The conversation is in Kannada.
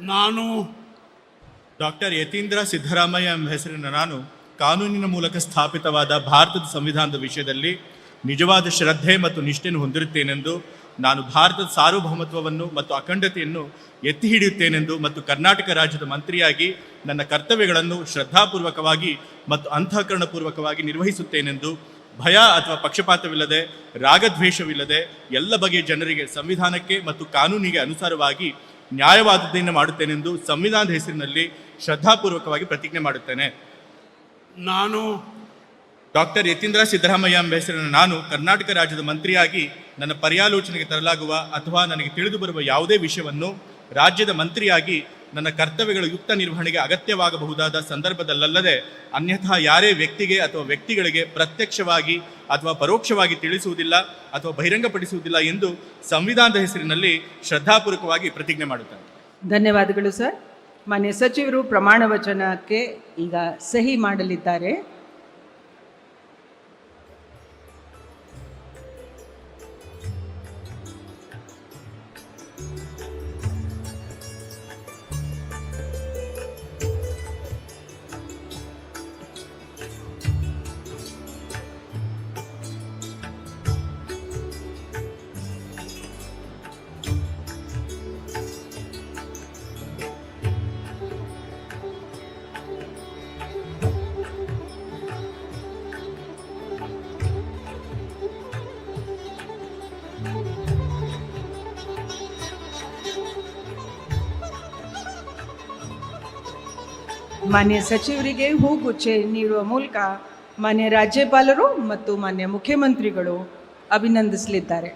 ನಾನು ಡಾಕ್ಟರ್ ಯತೀಂದ್ರ ಸಿದ್ದರಾಮಯ್ಯ ಎಂಬ ಹೆಸರಿನ ನಾನು ಕಾನೂನಿನ ಮೂಲಕ ಸ್ಥಾಪಿತವಾದ ಭಾರತದ ಸಂವಿಧಾನದ ವಿಷಯದಲ್ಲಿ ನಿಜವಾದ ಶ್ರದ್ಧೆ ಮತ್ತು ನಿಷ್ಠೆಯನ್ನು ಹೊಂದಿರುತ್ತೇನೆಂದು, ನಾನು ಭಾರತದ ಸಾರ್ವಭೌಮತ್ವವನ್ನು ಮತ್ತು ಅಖಂಡತೆಯನ್ನು ಎತ್ತಿ ಹಿಡಿಯುತ್ತೇನೆಂದು ಮತ್ತು ಕರ್ನಾಟಕ ರಾಜ್ಯದ ಮಂತ್ರಿಯಾಗಿ ನನ್ನ ಕರ್ತವ್ಯಗಳನ್ನು ಶ್ರದ್ಧಾಪೂರ್ವಕವಾಗಿ ಮತ್ತು ಅಂತಃಕರಣಪೂರ್ವಕವಾಗಿ ನಿರ್ವಹಿಸುತ್ತೇನೆಂದು, ಭಯ ಅಥವಾ ಪಕ್ಷಪಾತವಿಲ್ಲದೆ, ರಾಗದ್ವೇಷವಿಲ್ಲದೆ ಎಲ್ಲ ಬಗೆಯ ಜನರಿಗೆ ಸಂವಿಧಾನಕ್ಕೆ ಮತ್ತು ಕಾನೂನಿಗೆ ಅನುಸಾರವಾಗಿ ನ್ಯಾಯವಾದದ್ದನ್ನು ಮಾಡುತ್ತೇನೆಂದು ಸಂವಿಧಾನದ ಹೆಸರಿನಲ್ಲಿ ಶ್ರದ್ಧಾಪೂರ್ವಕವಾಗಿ ಪ್ರತಿಜ್ಞೆ ಮಾಡುತ್ತೇನೆ. ನಾನು ಡಾಕ್ಟರ್ ಯತೀಂದ್ರ ಸಿದ್ದರಾಮಯ್ಯ ಎಂಬ ಹೆಸರಿನ ನಾನು ಕರ್ನಾಟಕ ರಾಜ್ಯದ ಮಂತ್ರಿಯಾಗಿ ನನ್ನ ಪರ್ಯಾಲೋಚನೆಗೆ ತರಲಾಗುವ ಅಥವಾ ನನಗೆ ತಿಳಿದು ಬರುವ ಯಾವುದೇ ವಿಷಯವನ್ನು ರಾಜ್ಯದ ಮಂತ್ರಿಯಾಗಿ ನನ್ನ ಕರ್ತವ್ಯಗಳ ಯುಕ್ತ ನಿರ್ವಹಣೆಗೆ ಅಗತ್ಯವಾಗಬಹುದಾದ ಸಂದರ್ಭದಲ್ಲದೆ ಅನ್ಯಥಾ ಯಾರೇ ವ್ಯಕ್ತಿಗೆ ಅಥವಾ ವ್ಯಕ್ತಿಗಳಿಗೆ ಪ್ರತ್ಯಕ್ಷವಾಗಿ ಅಥವಾ ಪರೋಕ್ಷವಾಗಿ ತಿಳಿಸುವುದಿಲ್ಲ ಅಥವಾ ಬಹಿರಂಗಪಡಿಸುವುದಿಲ್ಲ ಎಂದು ಸಂವಿಧಾನದ ಹೆಸರಿನಲ್ಲಿ ಶ್ರದ್ಧಾಪೂರ್ವಕವಾಗಿ ಪ್ರತಿಜ್ಞೆ ಮಾಡುತ್ತೇನೆ. ಧನ್ಯವಾದಗಳು ಸರ್. ಮಾನ್ಯ ಸಚಿವರು ಪ್ರಮಾಣ ವಚನಕ್ಕೆ ಈಗ ಸಹಿ ಮಾಡಲಿದ್ದಾರೆ. ಮಾನ್ಯ ಸಚಿವರಿಗೆ ಹೂಗುಚ್ಚೆ ನೀಡುವ ಮೂಲಕ ಮಾನ್ಯ ರಾಜ್ಯಪಾಲರು ಮತ್ತು ಮಾನ್ಯ ಮುಖ್ಯಮಂತ್ರಿಗಳು ಅಭಿನಂದಿಸಲಿದ್ದಾರೆ.